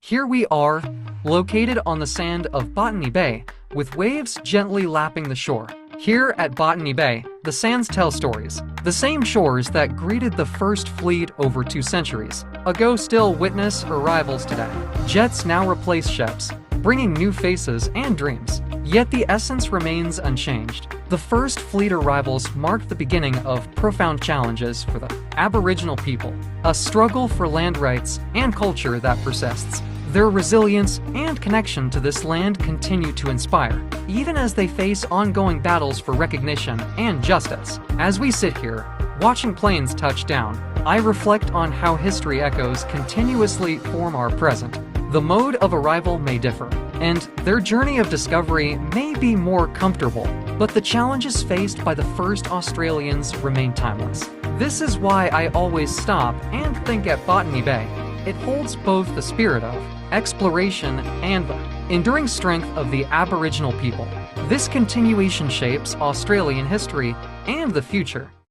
Here we are, located on the sand of Botany Bay, with waves gently lapping the shore. Here at Botany Bay, the sands tell stories. The same shores that greeted the first fleet over 2 centuries ago still witness arrivals today. Jets now replace ships, bringing new faces and dreams. Yet the essence remains unchanged. The first fleet arrivals marked the beginning of profound challenges for the Aboriginal people, a struggle for land rights and culture that persists. Their resilience and connection to this land continue to inspire, even as they face ongoing battles for recognition and justice. As we sit here, watching planes touch down, I reflect on how history echoes continuously form our present. The mode of arrival may differ, and their journey of discovery may be more comfortable, but the challenges faced by the first Australians remain timeless. This is why I always stop and think at Botany Bay. It holds both the spirit of exploration and the enduring strength of the Aboriginal people. This continuation shapes Australian history and the future.